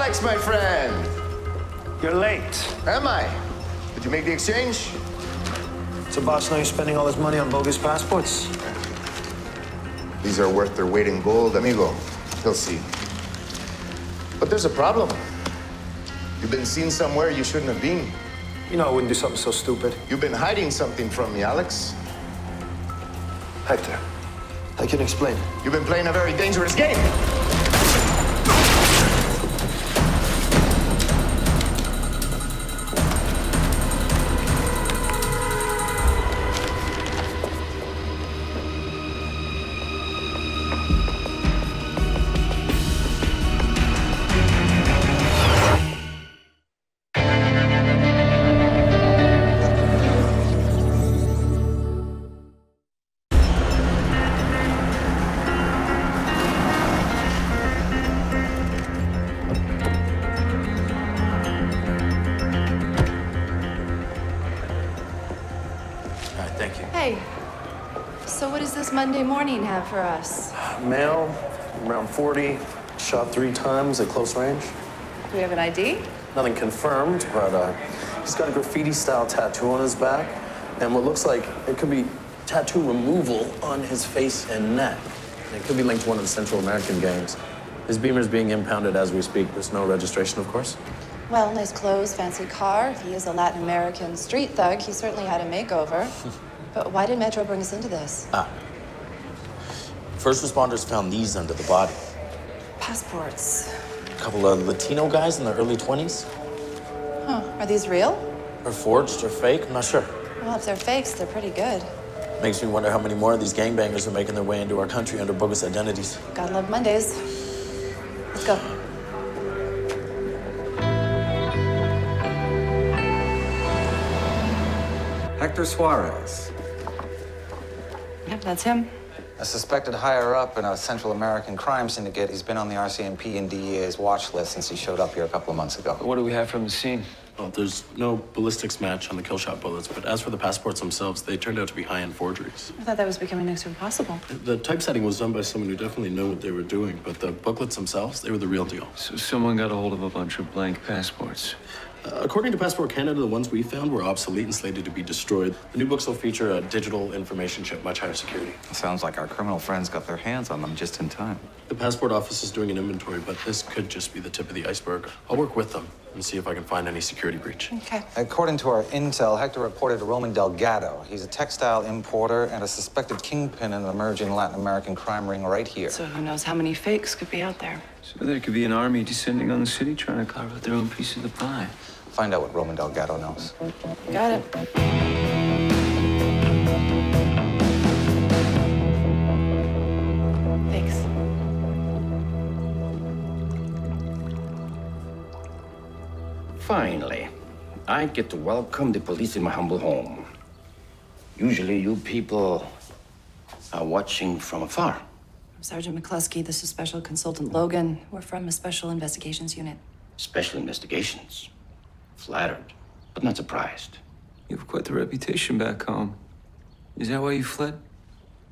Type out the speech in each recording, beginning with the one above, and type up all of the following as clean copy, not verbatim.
Alex, my friend. You're late. Am I? Did you make the exchange? So boss know you're spending all this money on bogus passports? These are worth their weight in gold, amigo. He'll see. But there's a problem. You've been seen somewhere you shouldn't have been. You know I wouldn't do something so stupid. You've been hiding something from me, Alex. Hector, I can explain. You've been playing a very dangerous game. Monday morning have for us? Male, around 40, shot 3 times at close range. Do we have an ID? Nothing confirmed, but he's got a graffiti-style tattoo on his back, and what looks like it could be tattoo removal on his face and neck. It could be linked to one of the Central American gangs. His Beamer's being impounded as we speak. There's no registration, of course. Well, nice clothes, fancy car. If he is a Latin American street thug, he certainly had a makeover. But why did Metro bring us into this? First responders found these under the body. Passports. A couple of Latino guys in their early 20s. Huh. Are these real? Or forged or fake, I'm not sure. Well, if they're fakes, they're pretty good. Makes me wonder how many more of these gangbangers are making their way into our country under bogus identities. Gotta love Mondays. Let's go. Hector Suarez. Yep, that's him. A suspected higher-up in a Central American crime syndicate. He's been on the RCMP and DEA's watch list since he showed up here a couple of months ago. What do we have from the scene? Well, there's no ballistics match on the kill shot bullets, but as for the passports themselves, they turned out to be high-end forgeries. I thought that was becoming next to impossible. The typesetting was done by someone who definitely knew what they were doing, but the booklets themselves, they were the real deal. So someone got a hold of a bunch of blank passports. According to Passport Canada, the ones we found were obsolete and slated to be destroyed. The new books will feature a digital information chip, much higher security. Sounds like our criminal friends got their hands on them just in time. The passport office is doing an inventory, but this could just be the tip of the iceberg. I'll work with them and see if I can find any security breach. Okay. According to our intel, Hector reported Roman Delgado. He's a textile importer and a suspected kingpin in an emerging Latin American crime ring right here. So who knows how many fakes could be out there? So there could be an army descending on the city trying to carve out their own piece of the pie. Find out what Roman Delgado knows. Got it. Thanks. Finally, I get to welcome the police in my humble home. Usually you people are watching from afar. I'm Sergeant McCluskey. This is Special Consultant Logan. We're from a Special Investigations Unit. Special investigations. Flattered, but not surprised. You have quite the reputation back home. Is that why you fled?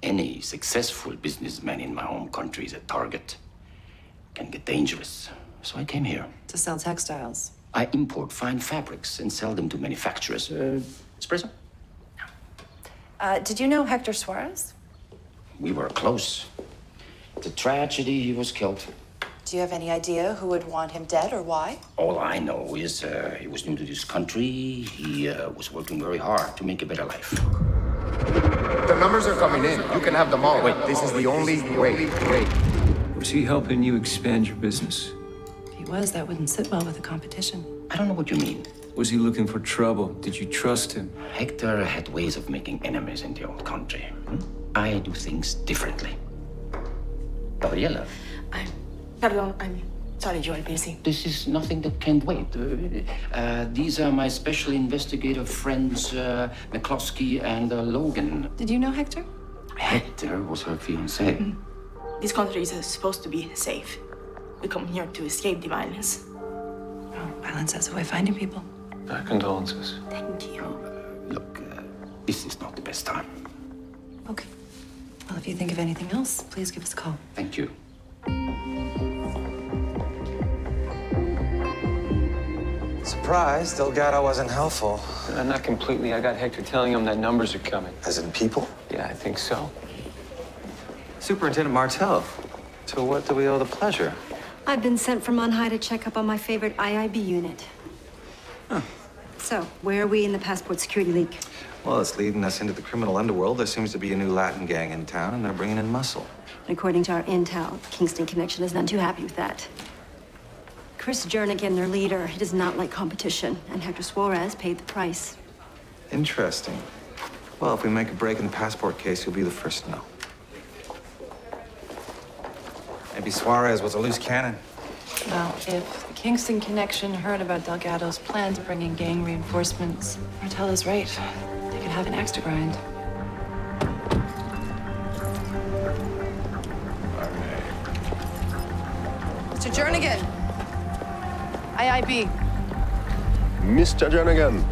Any successful businessman in my home country is a target. Can get dangerous. So I came here. To sell textiles. I import fine fabrics and sell them to manufacturers. Espresso? Did you know Hector Suarez? We were close. It's a tragedy he was killed. Do you have any idea who would want him dead or why? All I know is he was new to this country. He was working very hard to make a better life. The numbers are coming in. You can have them all. Wait, this is the only way. Was he helping you expand your business? If he was, that wouldn't sit well with the competition. I don't know what you mean. Was he looking for trouble? Did you trust him? Hector had ways of making enemies in the old country. I do things differently. Gabriela. Pardon, I'm sorry, you are busy. This is nothing that can't wait. These are my special investigative friends, McCluskey and Logan. Did you know Hector? Hector was her fiancé. This country is supposed to be safe. We come here to escape the violence. Oh, violence has a way of finding people. Our condolences. Thank you. Look, this is not the best time. Okay. Well, if you think of anything else, please give us a call. Thank you. surprised Delgado wasn't helpful. Not completely. I got Hector telling him that numbers are coming. As in people? Yeah, I think so. Superintendent Martell, to what do we owe the pleasure? I've been sent from on high to check up on my favorite IIB unit. Huh. So, where are we in the passport security leak? Well, it's leading us into the criminal underworld. There seems to be a new Latin gang in town, and they're bringing in muscle. According to our intel, Kingston Connection is none too happy with that. Chris Jernigan, their leader, he does not like competition, and Hector Suarez paid the price. Interesting. Well, if we make a break in the passport case, you'll be the first to know. Maybe Suarez was a loose cannon. Well, if the Kingston Connection heard about Delgado's plan to bring in gang reinforcements, Martell is right. They could have an axe to grind. Mr. Jernigan! IIB. Mr. Jernigan.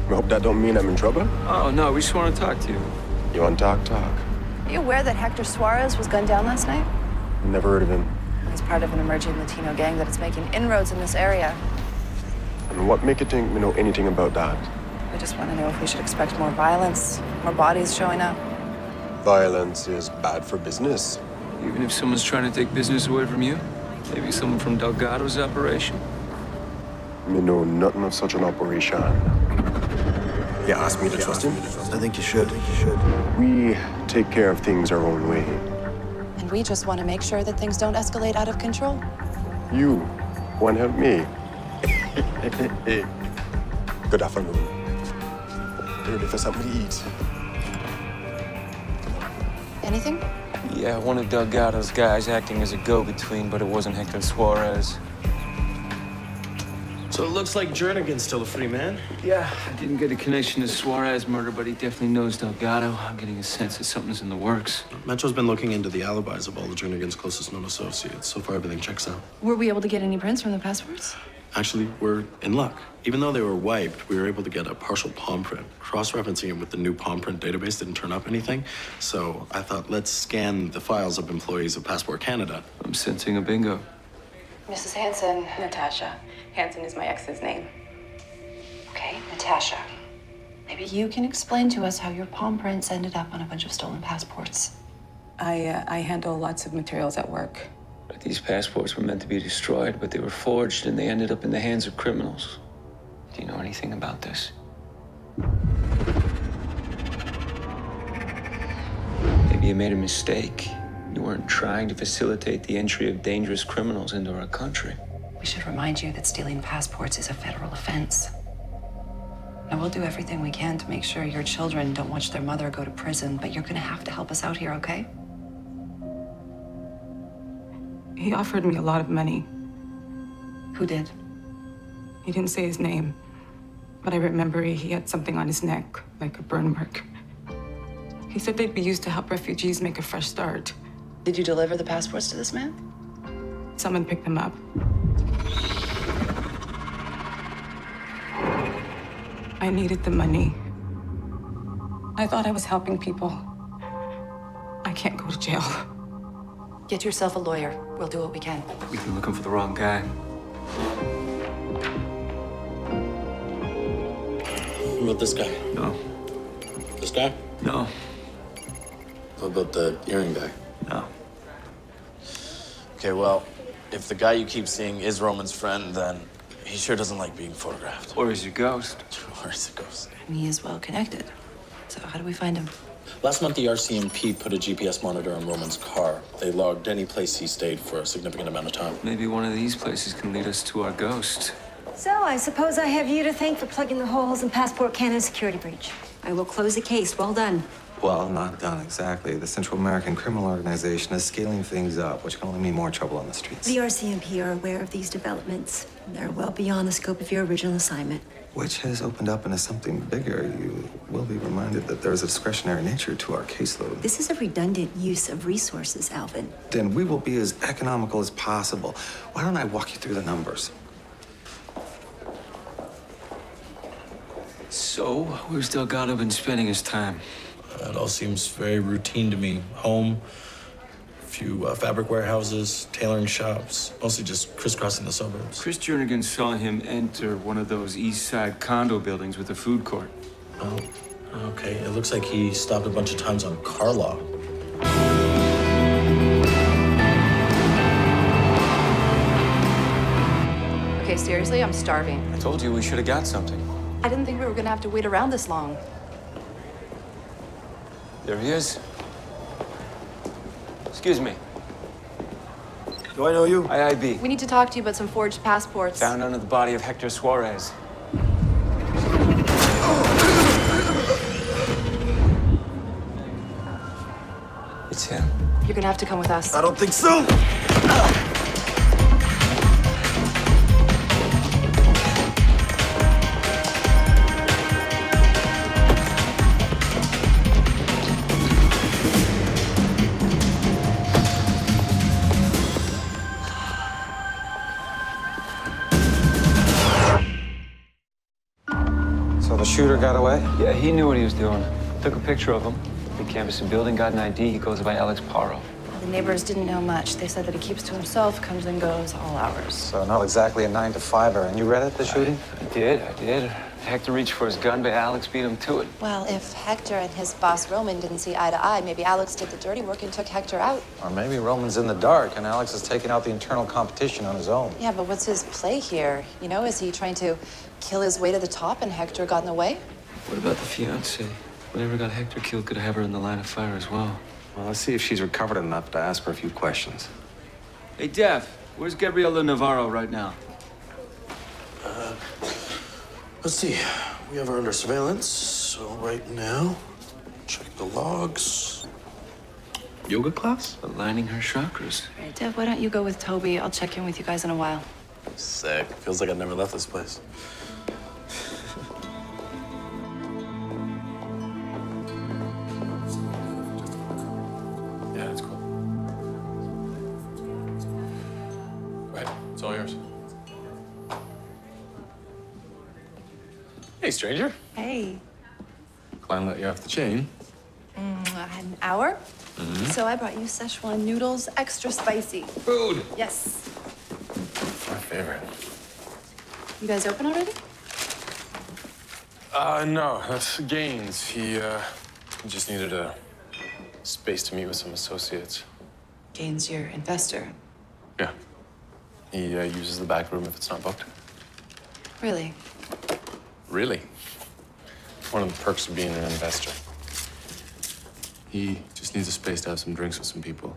I hope that don't mean I'm in trouble. Oh, no, we just want to talk to you. You want to talk? Are you aware that Hector Suarez was gunned down last night? Never heard of him. He's part of an emerging Latino gang that is making inroads in this area. And what make you think we know anything about that? We just want to know if we should expect more violence, more bodies showing up. Violence is bad for business. Even if someone's trying to take business away from you? Maybe someone from Delgado's operation? Me know nothing of such an operation. You ask me to trust him? I think you should. We take care of things our own way. And we just want to make sure that things don't escalate out of control. You want to help me? Good afternoon. You ready for something to eat? Anything? Yeah, one of Delgado's guys acting as a go-between, but it wasn't Hector Suarez. So it looks like Jernigan's still a free man? Yeah, I didn't get a connection to Suarez murder, but he definitely knows Delgado. I'm getting a sense that something's in the works. Metro's been looking into the alibis of all of Jernigan's closest known associates. So far, everything checks out. Were we able to get any prints from the passports? Actually, we're in luck. Even though they were wiped, we were able to get a partial palm print. Cross-referencing it with the new palm print database didn't turn up anything. So I thought, let's scan the files of employees of Passport Canada. I'm sensing a bingo. Mrs. Hanson. Natasha. Hanson is my ex's name. Okay, Natasha. Maybe you can explain to us how your palm prints ended up on a bunch of stolen passports. I handle lots of materials at work. These passports were meant to be destroyed, but they were forged and they ended up in the hands of criminals. Do you know anything about this? Maybe you made a mistake. You weren't trying to facilitate the entry of dangerous criminals into our country. We should remind you that stealing passports is a federal offense. And we'll do everything we can to make sure your children don't watch their mother go to prison, but you're gonna have to help us out here, okay? He offered me a lot of money. Who did? He didn't say his name, but I remember he had something on his neck, like a burn mark. He said they'd be used to help refugees make a fresh start. Did you deliver the passports to this man? Someone picked them up. I needed the money. I thought I was helping people. I can't go to jail. Get yourself a lawyer. We'll do what we can. We've been looking for the wrong guy. What about this guy? No. This guy? No. What about the earring guy? No. Okay, well, if the guy you keep seeing is Roman's friend, then he sure doesn't like being photographed. Or is he a ghost? Or is he a ghost? And he is well connected. So how do we find him? Last month, the RCMP put a GPS monitor on Roman's car. They logged any place he stayed for a significant amount of time. Maybe one of these places can lead us to our ghost. So I suppose I have you to thank for plugging the holes in Passport Canada's security breach. I will close the case. Well done. Well, not done exactly. The Central American Criminal Organization is scaling things up, which can only mean more trouble on the streets. The RCMP are aware of these developments. They're well beyond the scope of your original assignment. Which has opened up into something bigger. You will be reminded that there is a discretionary nature to our caseload. This is a redundant use of resources, Alvin. Then we will be as economical as possible. Why don't I walk you through the numbers? So, where's Delgado been spending his time? It all seems very routine to me. Home, few fabric warehouses, tailoring shops, mostly just crisscrossing the suburbs. Chris Jernigan saw him enter one of those East Side condo buildings with a food court. Oh, okay. It looks like he stopped a bunch of times on Carlaw. Okay, seriously, I'm starving. I told you we should have got something. I didn't think we were gonna have to wait around this long. There he is. Excuse me. Do I know you? IIB. We need to talk to you about some forged passports. Found under the body of Hector Suarez. It's him. You're gonna have to come with us. I don't think so. So the shooter got away? Yeah, he knew what he was doing. Took a picture of him. They canvassed the building, got an ID. He goes by Alex Paro. The neighbors didn't know much. They said that he keeps to himself, comes and goes all hours. So not exactly a 9-to-5er. And you read it, the shooting? I did. Hector reached for his gun, but Alex beat him to it. Well, if Hector and his boss Roman didn't see eye to eye, maybe Alex did the dirty work and took Hector out. Or maybe Roman's in the dark and Alex is taking out the internal competition on his own. Yeah, but what's his play here? You know, is he trying to kill his way to the top and Hector got in the way? What about the fiancée? Whatever got Hector killed could have her in the line of fire as well. Well, let's see if she's recovered enough to ask her a few questions. Hey, Dev, where's Gabriela Navarro right now? Let's see. We have her under surveillance. So right now, check the logs. Yoga class? Aligning her chakras. All right, Dev, why don't you go with Toby? I'll check in with you guys in a while. Sick. Feels like I've never left this place. Yeah, it's cool. Right, it's all yours. Hey, stranger. Hey. Klein let you off the chain. I had an hour, so I brought you Szechuan noodles, extra spicy. Food. Yes. My favorite. You guys open already? No, that's Gaines. He just needed a space to meet with some associates. Gaines, your investor. Yeah. He uses the back room if it's not booked. Really? Really? One of the perks of being an investor. He just needs a space to have some drinks with some people.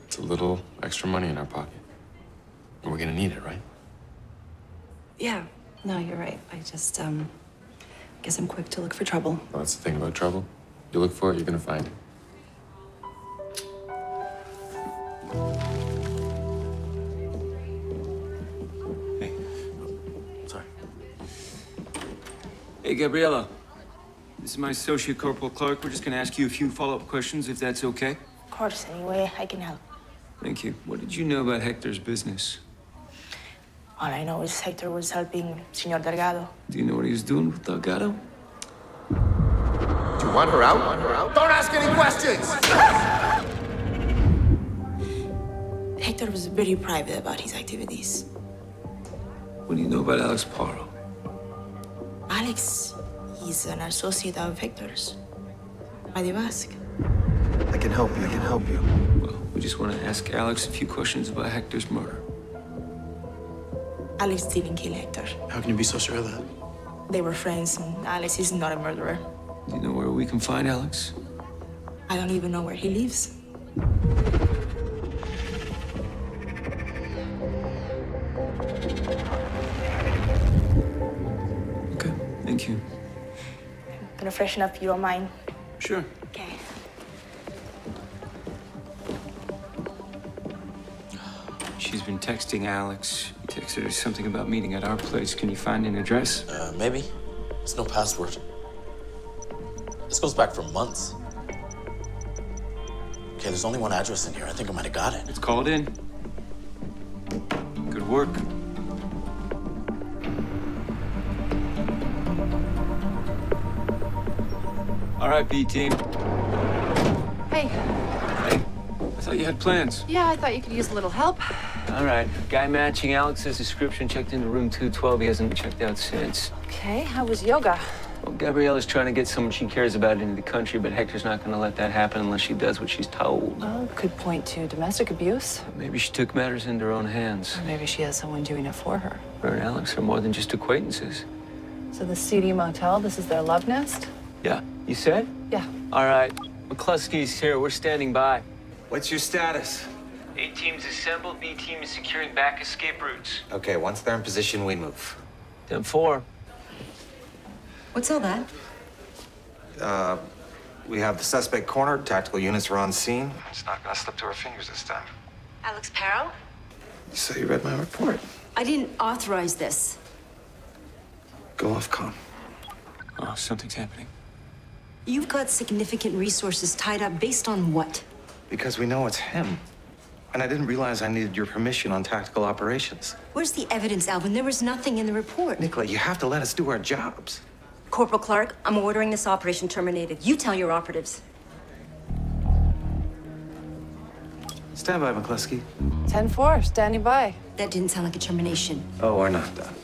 It's a little extra money in our pocket. And we're gonna need it, right? Yeah. No, you're right. I just, guess I'm quick to look for trouble. Well, that's the thing about trouble. You look for it, you're gonna find it. Hey. Sorry. Hey, Gabriela. This is my associate, Corporal Clark. We're just gonna ask you a few follow-up questions, if that's okay. Of course, anyway, I can help. Thank you. What did you know about Hector's business? All I know is Hector was helping Senor Delgado. Do you know what he was doing with Delgado? Do you want her out? Don't ask any questions! Hector was very private about his activities. What do you know about Alex Paro? Alex, he's an associate of Hector's. Why do you ask? I can help you. Well, we just want to ask Alex a few questions about Hector's murder. Alex didn't kill Hector. How can you be so sure of that? They were friends, and Alex is not a murderer. Do you know where we can find Alex? I don't even know where he lives. Okay, thank you. I'm gonna freshen up if you don't mind. Sure. Okay. She's been texting Alex. He texted her something about meeting at our place. Can you find an address? Maybe. There's no password. This goes back for months. Okay, there's only one address in here. I think I might have got it. It's called in. Good work. All right, B team. Hey. Hey. thought you had plans. Yeah, I thought you could use a little help. All right. Guy matching Alex's description checked into room 212. He hasn't checked out since. Okay, how was yoga? Well, Gabriella's trying to get someone she cares about into the country, but Hector's not going to let that happen unless she does what she's told. Well, could point to domestic abuse. Maybe she took matters into her own hands. Or maybe she has someone doing it for her. Her and Alex are more than just acquaintances. So the seedy motel, this is their love nest? Yeah. You said? Yeah. All right. McCluskey's here. We're standing by. What's your status? A team's assembled. B team is securing back escape routes. Okay, once they're in position, we move. 10-4. What's all that? We have the suspect cornered. Tactical units are on scene. It's not gonna slip through our fingers this time. Alex Parrow? So you read my report. I didn't authorize this. Go off, calm. Oh, something's happening. You've got significant resources tied up based on what? Because we know it's him. And I didn't realize I needed your permission on tactical operations. Where's the evidence, Alvin? There was nothing in the report. Nicola, you have to let us do our jobs. Corporal Clark, I'm ordering this operation terminated. You tell your operatives. Stand by, McCluskey. 10-4, standing by. That didn't sound like a termination. Oh, we're not done.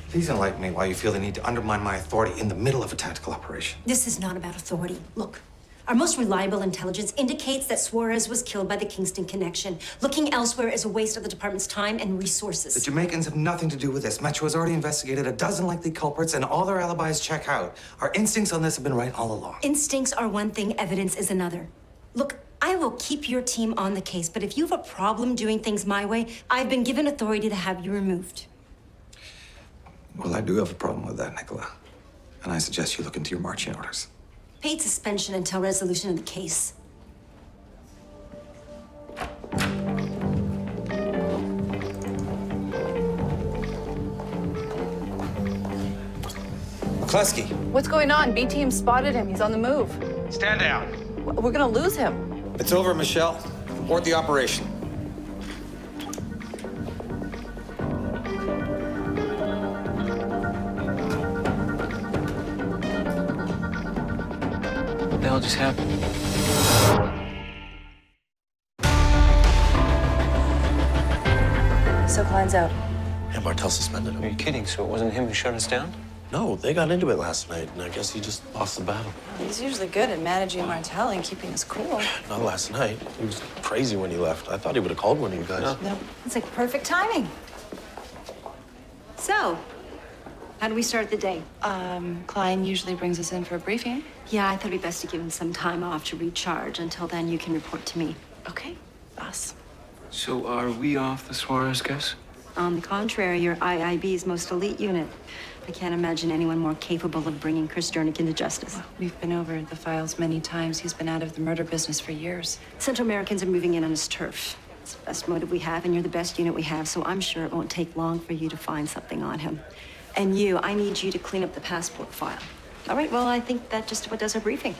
Please enlighten me why you feel the need to undermine my authority in the middle of a tactical operation. This is not about authority. Look, our most reliable intelligence indicates that Suarez was killed by the Kingston connection. Looking elsewhere is a waste of the department's time and resources. The Jamaicans have nothing to do with this. Metro has already investigated a dozen likely culprits, and all their alibis check out. Our instincts on this have been right all along. Instincts are one thing, evidence is another. Look, I will keep your team on the case, but if you have a problem doing things my way, I've been given authority to have you removed. Well, I do have a problem with that, Nicola. And I suggest you look into your marching orders. Paid suspension until resolution of the case. McCluskey. What's going on? B team spotted him. He's on the move. Stand down. We're gonna lose him. It's over, Michelle. Abort the operation. What the hell just happened? So Klein's out. And Martel suspended him. Are you kidding? So it wasn't him who shut us down? No, they got into it last night, and I guess he just lost the battle. He's usually good at managing Martel and keeping us cool. Not last night. He was crazy when he left. I thought he would have called one of you guys. No. It's like perfect timing. So, how do we start the day? Klein usually brings us in for a briefing. Yeah, I thought it'd be best to give him some time off to recharge. Until then, you can report to me. Okay, boss. So are we off the Suarez case? On the contrary, you're IIB's most elite unit. I can't imagine anyone more capable of bringing Chris Jernigan to justice. Well, we've been over the files many times. He's been out of the murder business for years. Central Americans are moving in on his turf. It's the best motive we have, and you're the best unit we have, so I'm sure it won't take long for you to find something on him. And you, I need you to clean up the passport file. All right, well, I think that just about does our briefing.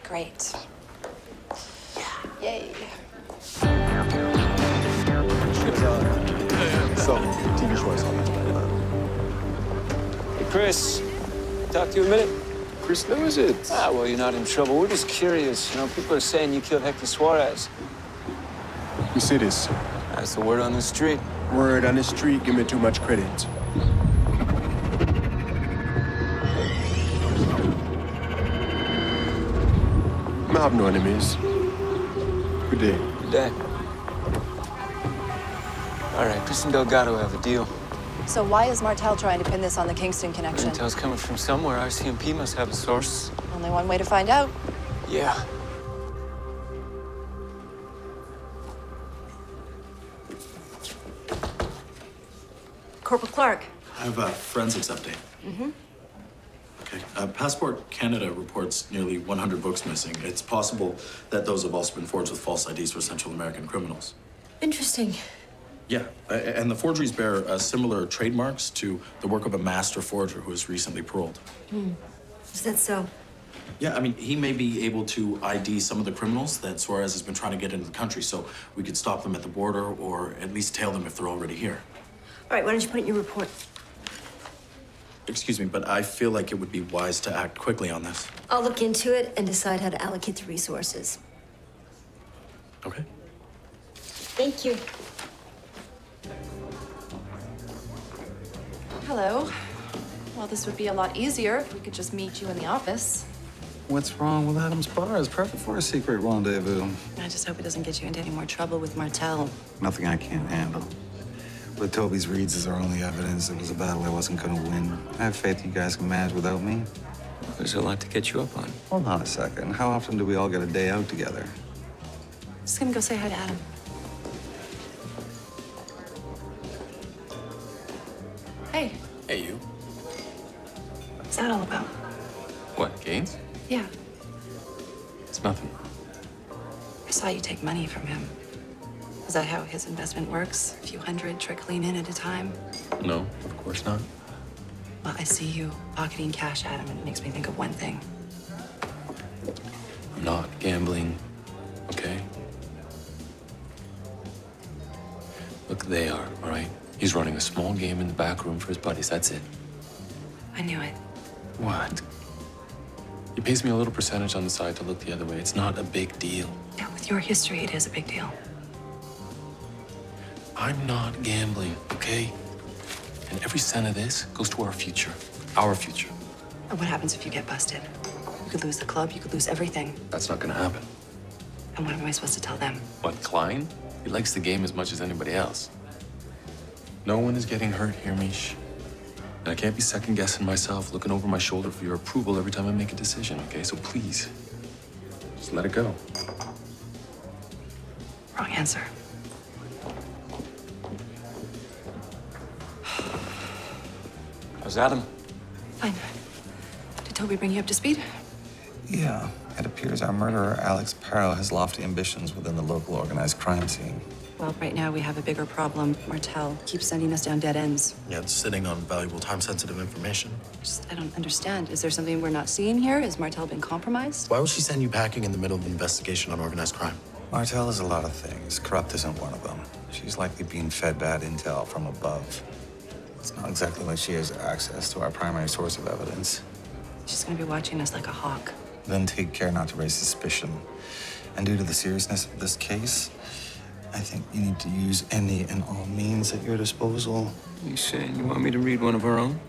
Great. Yay. So, TV show I saw. Hey, Chris. Talk to you a minute. Chris, who is it? Ah, well, you're not in trouble. We're just curious. You know, people are saying you killed Hector Suarez. You see this? That's the word on the street. Word on the street, give me too much credit. I have no enemies. Good day. Good day. All right, Chris and Delgado have a deal. So why is Martel trying to pin this on the Kingston connection? Intel's coming from somewhere. RCMP must have a source. Only one way to find out. Yeah. Corporal Clark. I have a forensics update. Mm-hmm. Okay. Passport Canada reports nearly 100 books missing. It's possible that those have also been forged with false IDs for Central American criminals. Interesting. Yeah, and the forgeries bear similar trademarks to the work of a master forger who was recently paroled. Is that so? Yeah, I mean, he may be able to ID some of the criminals that Suarez has been trying to get into the country, so we could stop them at the border or at least tail them if they're already here. All right, why don't you put it in your report? Excuse me, but I feel like it would be wise to act quickly on this. I'll look into it and decide how to allocate the resources. Okay. Thank you. Hello. Well, this would be a lot easier if we could just meet you in the office. What's wrong with Adam's bar? It's perfect for a secret rendezvous. I just hope it doesn't get you into any more trouble with Martel. Nothing I can't handle. But Toby's reads is our only evidence. It was a battle I wasn't gonna win. I have faith you guys can manage without me. There's a lot to get you up on. Hold on a second. How often do we all get a day out together? Just gonna go say hi to Adam. Hey, Hey, you. what's that all about? What, gains? Yeah, It's nothing. I saw you take money from him. Is that how his investment works? A few hundred trickling in at a time? No, of course not. Well, I see you pocketing cash at him, and it makes me think of one thing. I'm not gambling, okay? Look, they are, all right? He's running a small game in the back room for his buddies, that's it. I knew it. What? He pays me a little percentage on the side to look the other way. It's not a big deal. Yeah, with your history, it is a big deal. I'm not gambling, okay? And every cent of this goes to our future. Our future. And what happens if you get busted? You could lose the club, you could lose everything. That's not gonna happen. And what am I supposed to tell them? What, Klein? He likes the game as much as anybody else. No one is getting hurt here, Mish. And I can't be second-guessing myself, looking over my shoulder for your approval every time I make a decision, okay? So please, just let it go. Wrong answer. How's Adam? Fine. Did Toby bring you up to speed? Yeah. It appears our murderer, Alex Parrow, has lofty ambitions within the local organized crime scene. Well, right now we have a bigger problem. Martel keeps sending us down dead ends. Yeah, it's sitting on valuable time-sensitive information. I don't understand. Is there something we're not seeing here? Has Martel been compromised? Why would she send you packing in the middle of an investigation on organized crime? Martel is a lot of things. Corrupt isn't one of them. She's likely being fed bad intel from above. It's not exactly like she has access to our primary source of evidence. She's gonna be watching us like a hawk. Then take care not to raise suspicion. And due to the seriousness of this case, I think you need to use any and all means at your disposal. You saying you want me to read one of our own?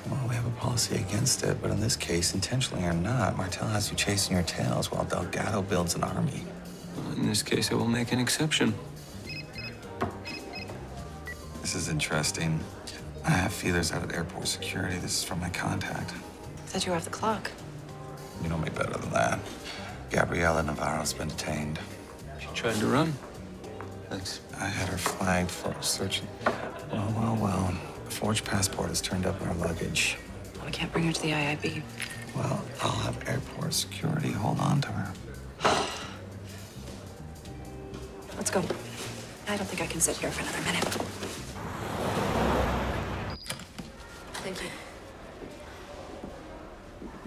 Well, we have a policy against it, but in this case, intentionally or not, Martel has you chasing your tails while Delgado builds an army. Well, in this case, I will make an exception. This is interesting. I have feelers out at airport security. This is from my contact. I thought you were off the clock. You know me better than that. Gabriela Navarro's been detained. She tried to run. Thanks. I had her flagged for searching. Well. A forged passport has turned up in her luggage. We can't bring her to the IIB. Well, I'll have airport security hold on to her. Let's go. I don't think I can sit here for another minute. Thank you.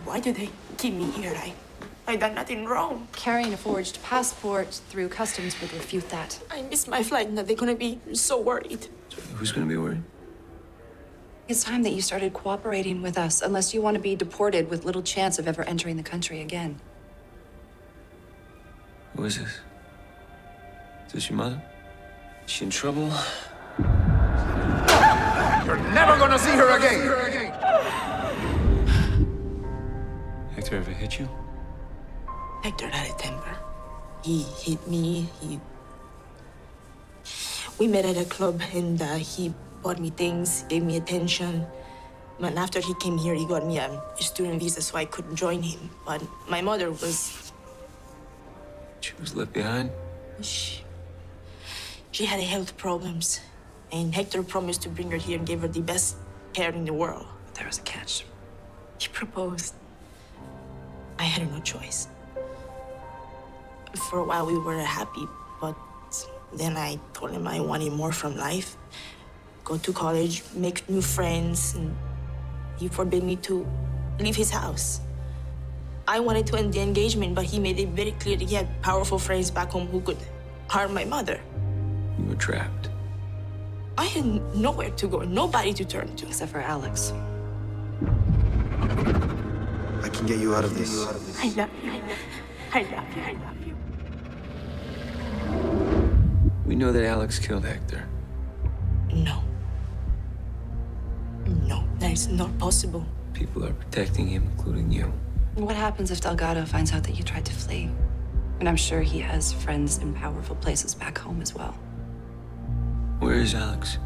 Why do they keep me here? I done nothing wrong. Carrying a forged passport through customs would refute that. I missed my flight. Now they're gonna be so worried. Who's gonna be worried? It's time that you started cooperating with us, unless you want to be deported with little chance of ever entering the country again. Who is this? Is this your mother? Is she in trouble? You're never gonna see her again! Hector ever hit you? Hector had a temper. He hit me. We met at a club and he bought me things, gave me attention. And after he came here, he got me a student visa so I couldn't join him. But my mother was... She was left behind? She had health problems. And Hector promised to bring her here and give her the best care in the world. But there was a catch. He proposed. I had no choice. For a while, we were happy, but then I told him I wanted more from life. Go to college, make new friends, and he forbade me to leave his house. I wanted to end the engagement, but he made it very clear that he had powerful friends back home who could harm my mother. You were trapped. I had nowhere to go, nobody to turn to. Except for Alex. I can get you out of this. I love you. I love you. I love you. We know that Alex killed Hector. No. No, that is not possible. People are protecting him, including you. What happens if Delgado finds out that you tried to flee? And I'm sure he has friends in powerful places back home as well. Where is Alex?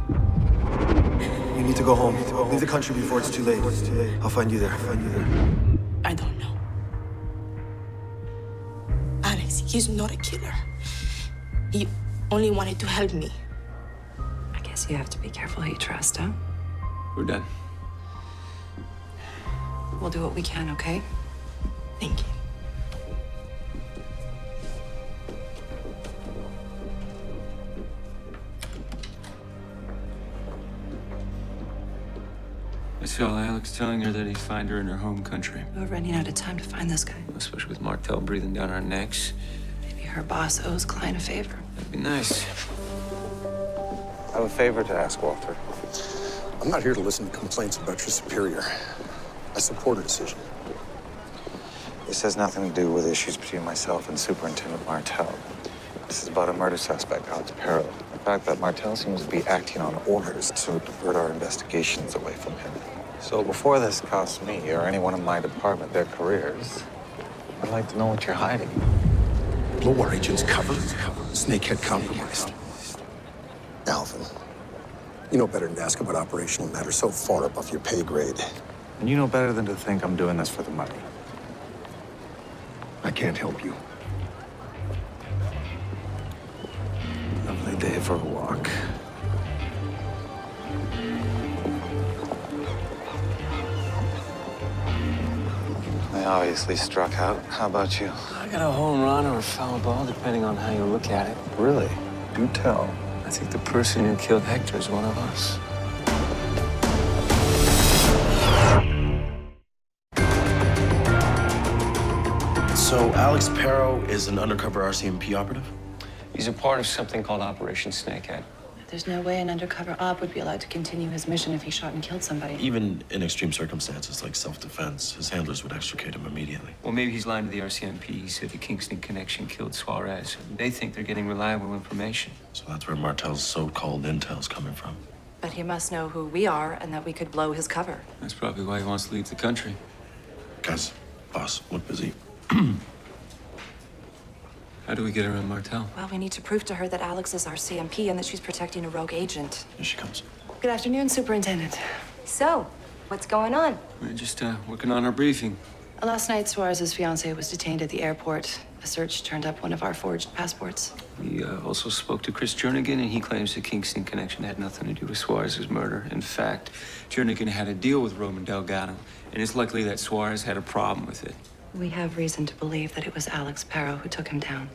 You need to go home. Leave the country before it's too late. I'll find you there. I don't know. Alex, he's not a killer. He only wanted to help me. I guess you have to be careful who you trust, huh? We're done. We'll do what we can, okay? Thank you. I saw Alex telling her that he'd find her in her home country. We're running out of time to find this guy. Especially with Martel breathing down our necks. Maybe her boss owes Klein a favor. That'd be nice. I have a favor to ask, Walter. I'm not here to listen to complaints about your superior. I support a decision. This has nothing to do with issues between myself and Superintendent Martel. This is about a murder suspect, Alex Perro. The fact that Martel seems to be acting on orders to divert our investigations away from him. So before this costs me or anyone in my department their careers, I'd like to know what you're hiding. Blow our agents covered. Snakehead compromised. Alvin, you know better than to ask about operational matters so far above your pay grade. And you know better than to think I'm doing this for the money. I can't help you. Lovely day for a walk. I obviously struck out. How about you? I got a home run or a foul ball, depending on how you look at it. Really? Do tell. I think the person who killed Hector is one of us. So Alex Perro is an undercover RCMP operative? He's a part of something called Operation Snakehead. There's no way an undercover op would be allowed to continue his mission if he shot and killed somebody. Even in extreme circumstances like self-defense, his handlers would extricate him immediately. Well, maybe he's lying to the RCMP. He said the Kingston connection killed Suarez. They think they're getting reliable information. So that's where Martel's so-called intel's coming from. But he must know who we are and that we could blow his cover. That's probably why he wants to leave the country. Guys, boss, look busy. How do we get around Martel? Well, we need to prove to her that Alex is our CMP and that she's protecting a rogue agent. Here she comes. Good afternoon, Superintendent. So, what's going on? We're just working on our briefing. Last night, Suarez's fiancée was detained at the airport. A search turned up one of our forged passports. We also spoke to Chris Jernigan, and he claims the Kingston connection had nothing to do with Suarez's murder. In fact, Jernigan had a deal with Roman Delgado, and it's likely that Suarez had a problem with it. We have reason to believe that it was Alex Perro who took him down.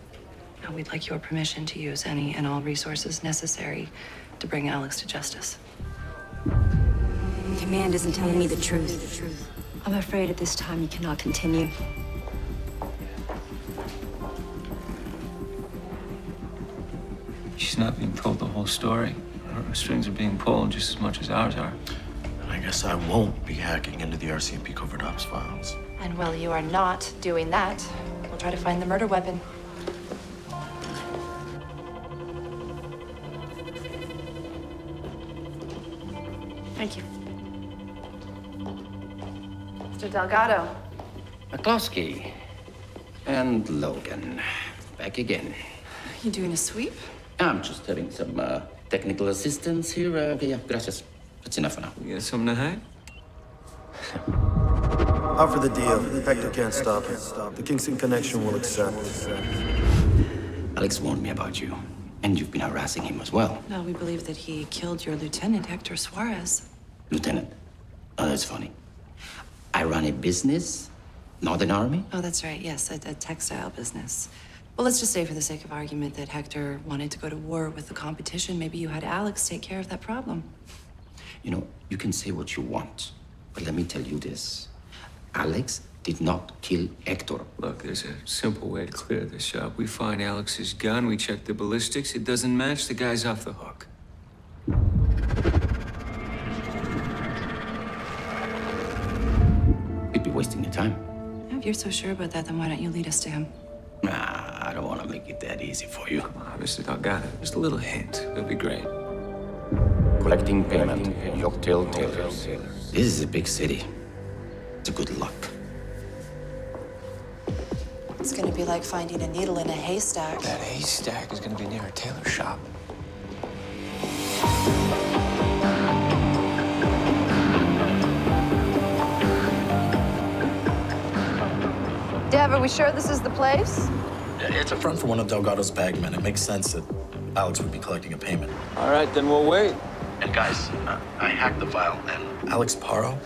Now, we'd like your permission to use any and all resources necessary to bring Alex to justice. Command isn't telling me the truth. I'm afraid at this time you cannot continue. She's not being told the whole story. Her strings are being pulled just as much as ours are. I guess I won't be hacking into the RCMP covert ops files. And while you are not doing that, we'll try to find the murder weapon. Thank you. Mr. Delgado. McCloskey and Logan. Back again. You doing a sweep? I'm just having some technical assistance here. Yeah, gracias. That's enough for now. You got something to hide? Out for the deal. Hector can't stop it. The Kingston connection will accept. Alex warned me about you, and you've been harassing him as well. Well, we believe that he killed your lieutenant, Hector Suarez. Lieutenant? Oh, that's funny. I run a business, not an army. Oh, that's right. Yes, a textile business. Well, let's just say for the sake of argument that Hector wanted to go to war with the competition. Maybe you had Alex take care of that problem. You know, you can say what you want, but let me tell you this. Alex did not kill Hector. Look, there's a simple way to clear this up. We find Alex's gun, we check the ballistics. It doesn't match, the guy's off the hook. It'd be wasting your time. If you're so sure about that, then why don't you lead us to him? Nah, I don't want to make it that easy for you. Come on, Mr. Delgado. Just a little hint. It'll be great. Collecting payment, Yorktail Tailors. This is a big city. It's a good luck. It's gonna be like finding a needle in a haystack. That haystack is gonna be near a tailor shop. Dev, are we sure this is the place? It's a front for one of Delgado's bagmen. It makes sense that Alex would be collecting a payment. All right, then we'll wait. And guys, I hacked the file, and Alex Paro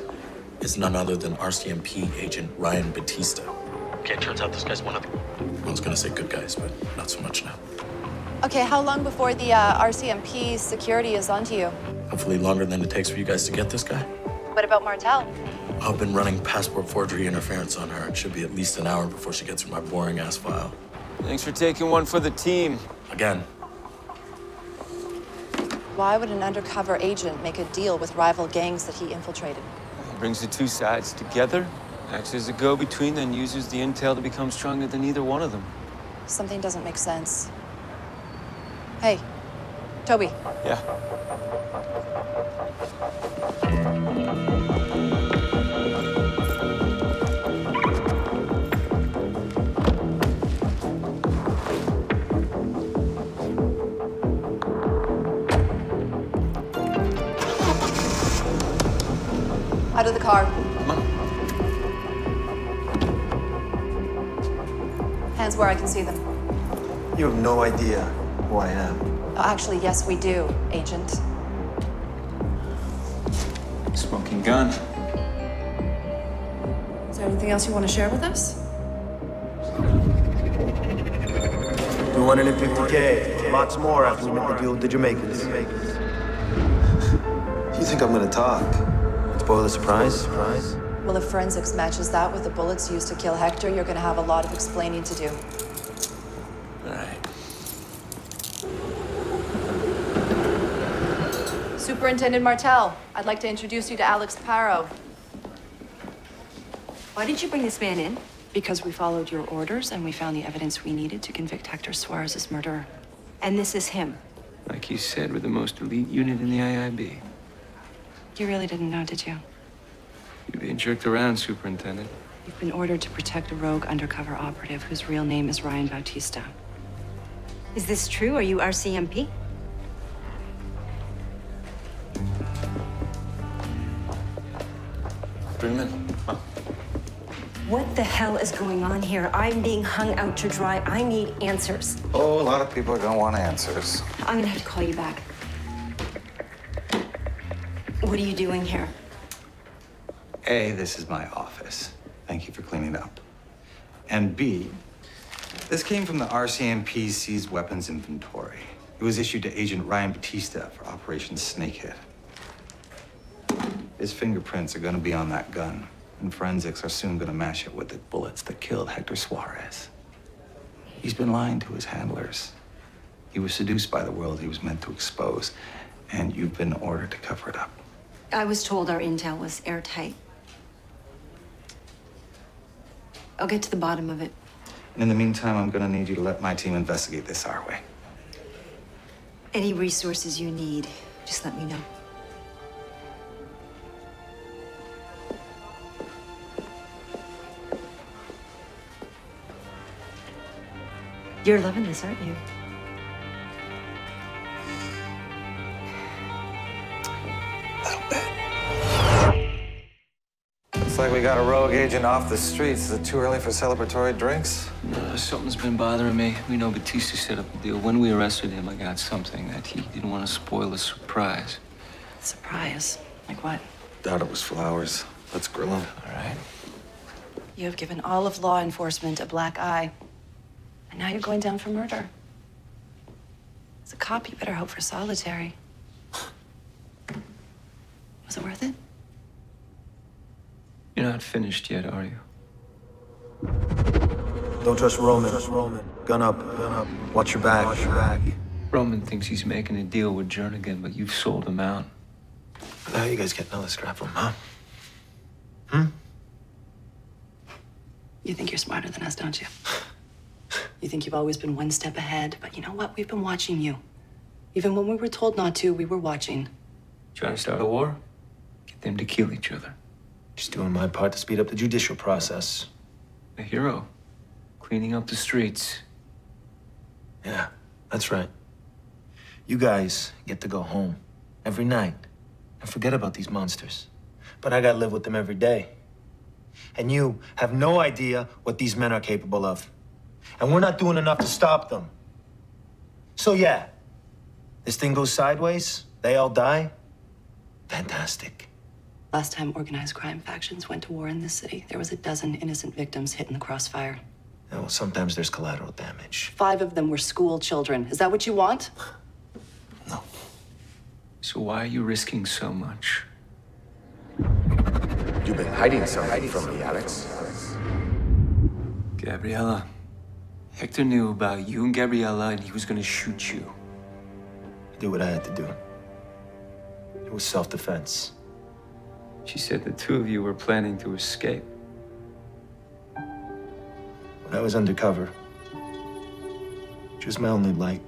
is none other than RCMP agent Ryan Batista. Okay, it turns out this guy's one of the... I was gonna say good guys, but not so much now. Okay, how long before the RCMP security is onto you? Hopefully longer than it takes for you guys to get this guy. What about Martel? I've been running passport forgery interference on her. It should be at least an hour before she gets through my boring-ass file. Thanks for taking one for the team. Again. Why would an undercover agent make a deal with rival gangs that he infiltrated? He brings the two sides together, acts as a go-between, then uses the intel to become stronger than either one of them. Something doesn't make sense. Hey, Toby. Yeah. Out of the car. Come on. Hands where I can see them. You have no idea who I am. Oh, actually, yes, we do, Agent. Smoking gun. Is there anything else you want to share with us? 250K. Lots more after we make the deal with the Jamaicans. You think I'm gonna talk? Spoil the surprise? Well, if forensics matches that with the bullets used to kill Hector, you're gonna have a lot of explaining to do. All right. Superintendent Martel, I'd like to introduce you to Alex Paro. Why did you bring this man in? Because we followed your orders and we found the evidence we needed to convict Hector Suarez's murderer. And this is him. Like you said, we're the most elite unit in the IIB. You really didn't know, did you? You're being jerked around, Superintendent. You've been ordered to protect a rogue undercover operative whose real name is Ryan Bautista. Is this true? Are you RCMP? Bring him in. Come on. What the hell is going on here? I'm being hung out to dry. I need answers. Oh, a lot of people are gonna want answers. I'm gonna have to call you back. What are you doing here? A, this is my office. Thank you for cleaning up. And B, this came from the RCMP seized weapons inventory. It was issued to Agent Ryan Batista for Operation Snakehead. His fingerprints are gonna be on that gun, and forensics are soon gonna match it with the bullets that killed Hector Suarez. He's been lying to his handlers. He was seduced by the world he was meant to expose, and you've been ordered to cover it up. I was told our intel was airtight. I'll get to the bottom of it. And in the meantime, I'm gonna need you to let my team investigate this our way. Any resources you need, just let me know. You're loving this, aren't you? Looks like we got a rogue agent off the streets. Is it too early for celebratory drinks? Something's been bothering me. We know Batista set up a deal. When we arrested him, I got something that he didn't want to spoil the surprise. Surprise? Like what? Doubt it was flowers. Let's grill them. All right. You have given all of law enforcement a black eye. And now you're going down for murder. As a cop, you better hope for solitary. Was it worth it? You're not finished yet, are you? Don't trust Roman. Gun up. Watch your back. Roman thinks he's making a deal with Jernigan, but you've sold him out. How you guys getting all this crap from, huh? You think you're smarter than us, don't you? You think you've always been one step ahead, but you know what? We've been watching you. Even when we were told not to, we were watching. Trying to start a war? Get them to kill each other. Just doing my part to speed up the judicial process. A hero. Cleaning up the streets. Yeah, that's right. You guys get to go home every night and forget about these monsters. But I gotta live with them every day. And you have no idea what these men are capable of. And we're not doing enough to stop them. So yeah, this thing goes sideways, they all die. Fantastic. Last time organized crime factions went to war in this city, there was 12 innocent victims hit in the crossfire. Yeah, well, sometimes there's collateral damage. 5 of them were school children. Is that what you want? No. So why are you risking so much? You've been hiding something from me, Alex. Gabriella. Hector knew about you and Gabriella, and he was gonna shoot you. I did what I had to do. It was self-defense. She said the 2 of you were planning to escape. When I was undercover, she was my only light.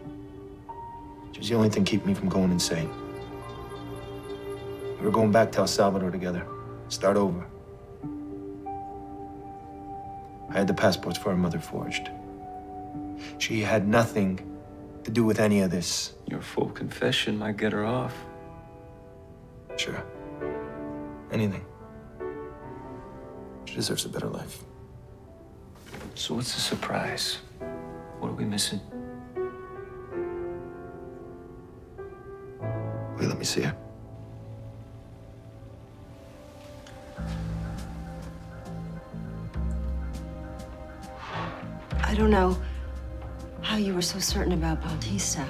She was the only thing keeping me from going insane. We were going back to El Salvador together. Start over. I had the passports for her mother forged. She had nothing to do with any of this. Your full confession might get her off. Sure. Anything. She deserves a better life. So what's the surprise? What are we missing? Wait, let me see her. I don't know how you were so certain about Bautista.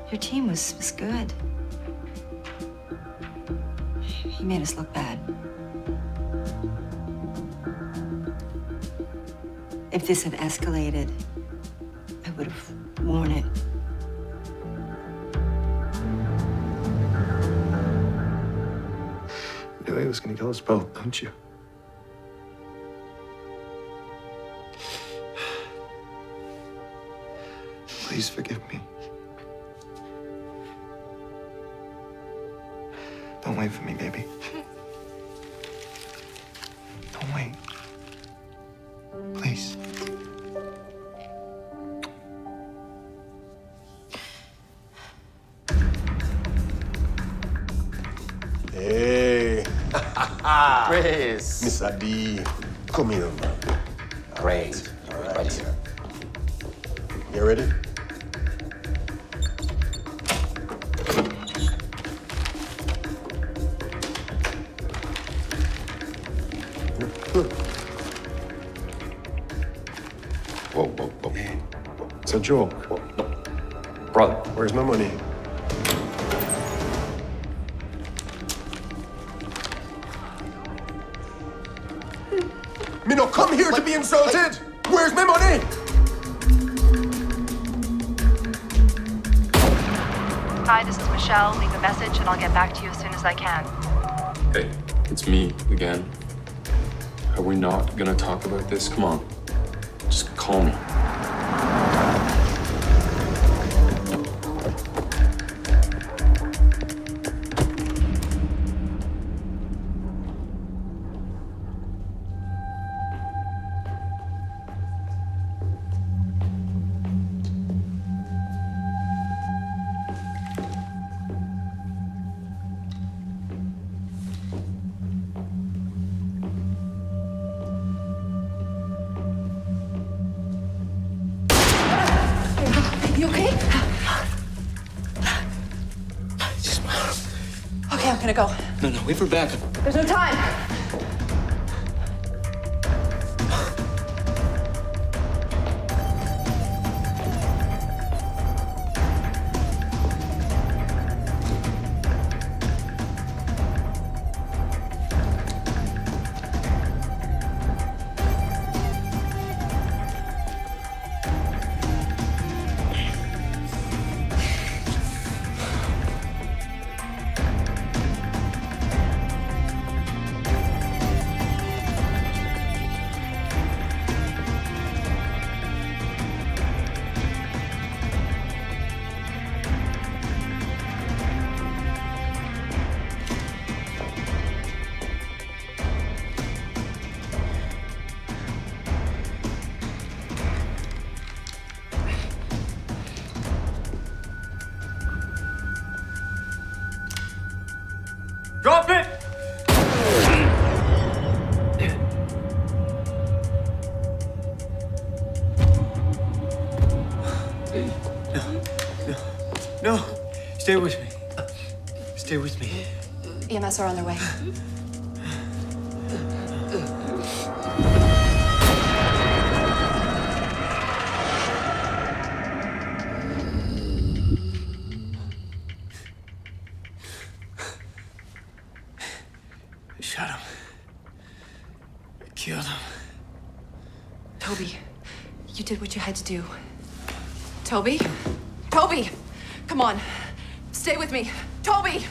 Your team was good. He made us look bad. If this had escalated, I would have worn it. You knew he was gonna kill us both, don't you? Please forgive me. Don't wait for me, baby. Don't wait. Please. Hey. Chris. Mr. D. Come here, man. Great. Right here. You ready? Whoa, whoa, whoa. It's a joke. Whoa, no. Brother. Where's my money? Me no come here to be insulted! Where's my money? Hi, this is Michelle. Leave a message and I'll get back to you as soon as I can. Hey, it's me again. Are we not gonna talk about this? Come on. Just call me. You okay? Okay, I'm gonna go. No, wait for backup. There's no time. No. Stay with me. Stay with me. EMS are on their way. I shot him. I killed him. Toby, you did what you had to do. Toby? Toby! Come on. Stay with me. Toby!